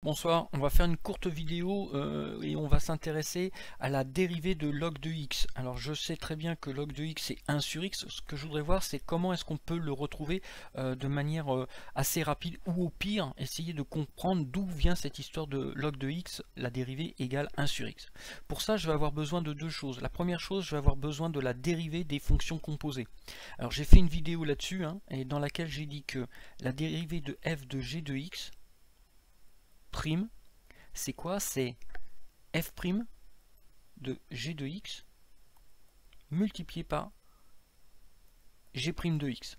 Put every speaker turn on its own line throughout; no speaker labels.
Bonsoir, on va faire une courte vidéo et on va s'intéresser à la dérivée de log de x. Alors je sais très bien que log de x est 1 sur x. Ce que je voudrais voir, c'est comment est-ce qu'on peut le retrouver de manière assez rapide, ou au pire essayer de comprendre d'où vient cette histoire de log de x, la dérivée égale 1 sur x. Pour ça, je vais avoir besoin de deux choses. La première chose, je vais avoir besoin de la dérivée des fonctions composées. Alors j'ai fait une vidéo là-dessus et dans laquelle j'ai dit que la dérivée de f de g de x prime, c'est quoi? C'est f' de g de x multiplié par g' de x.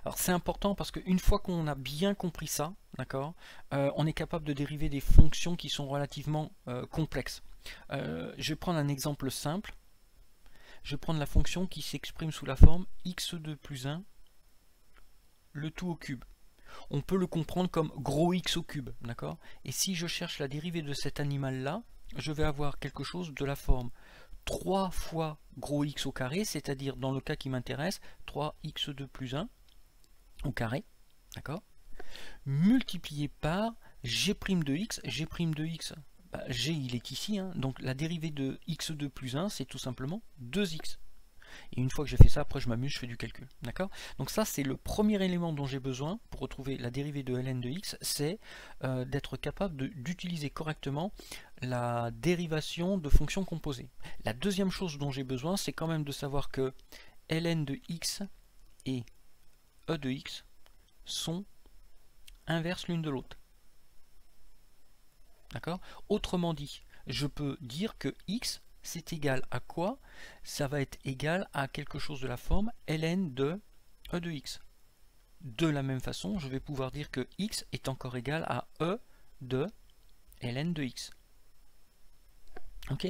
Alors c'est important parce qu'une fois qu'on a bien compris ça, d'accord, on est capable de dériver des fonctions qui sont relativement complexes. Je vais prendre un exemple simple. Je vais prendre la fonction qui s'exprime sous la forme x2 plus 1, le tout au cube. On peut le comprendre comme gros x au cube, d'accord? Et si je cherche la dérivée de cet animal-là, je vais avoir quelque chose de la forme 3 fois gros x au carré, c'est-à-dire dans le cas qui m'intéresse, 3x2 plus 1 au carré, d'accord? Multiplié par g' de x. G' de x, g il est ici, donc la dérivée de x2 plus 1, c'est tout simplement 2x. Et une fois que j'ai fait ça, après je m'amuse, je fais du calcul. D'accord? Donc ça, c'est le premier élément dont j'ai besoin pour retrouver la dérivée de ln de x, c'est d'être capable d'utiliser correctement la dérivation de fonctions composées. La deuxième chose dont j'ai besoin, c'est quand même de savoir que ln de x et e de x sont inverses l'une de l'autre. D'accord? Autrement dit, je peux dire que x c'est égal à quoi? Ça va être égal à quelque chose de la forme ln de e de x. De la même façon, je vais pouvoir dire que x est encore égal à e de ln de x. Ok?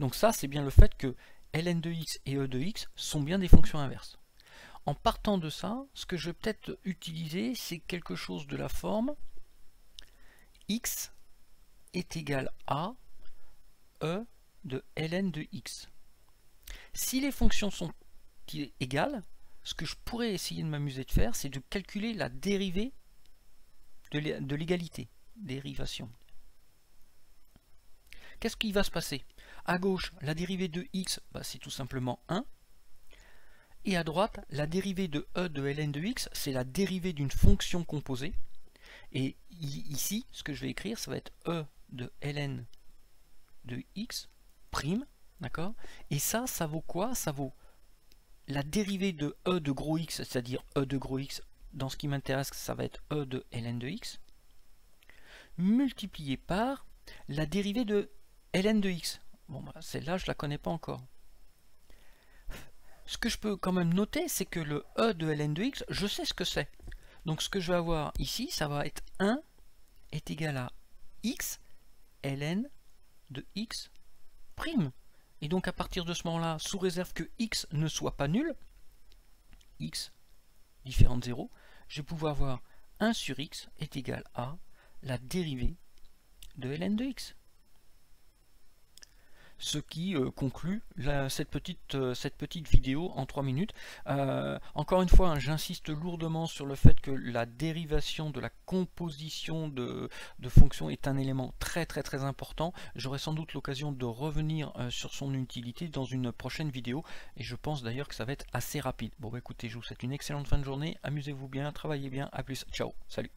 Donc ça, c'est bien le fait que ln de x et e de x sont bien des fonctions inverses. En partant de ça, ce que je vais peut-être utiliser, c'est quelque chose de la forme x est égal à e de ln de x. Si les fonctions sont égales, ce que je pourrais essayer de m'amuser de faire, c'est de calculer la dérivée de l'égalité, dérivation. Qu'est-ce qui va se passer? À gauche, la dérivée de x, c'est tout simplement 1. Et à droite, la dérivée de e de ln de x, c'est la dérivée d'une fonction composée. Et ici, ce que je vais écrire, ça va être e de ln de x prime, d'accord? Et ça vaut quoi? Ça vaut la dérivée de e de gros x, c'est-à-dire e de gros x, dans ce qui m'intéresse, ça va être e de ln de x, multiplié par la dérivée de ln de x. Bon, celle-là, je ne la connais pas encore. Ce que je peux quand même noter, c'est que le e de ln de x, je sais ce que c'est. Donc ce que je vais avoir ici, ça va être 1 est égal à x ln de x prime. Et donc à partir de ce moment-là, sous réserve que x ne soit pas nul, x différent de 0, je vais pouvoir avoir 1 sur x est égal à la dérivée de ln de x. Ce qui conclut cette petite vidéo en 3 minutes. Encore une fois, j'insiste lourdement sur le fait que la dérivation de la composition de fonctions est un élément très important. J'aurai sans doute l'occasion de revenir sur son utilité dans une prochaine vidéo, et je pense d'ailleurs que ça va être assez rapide. Bon écoutez, je vous souhaite une excellente fin de journée, amusez-vous bien, travaillez bien, à plus, ciao, salut.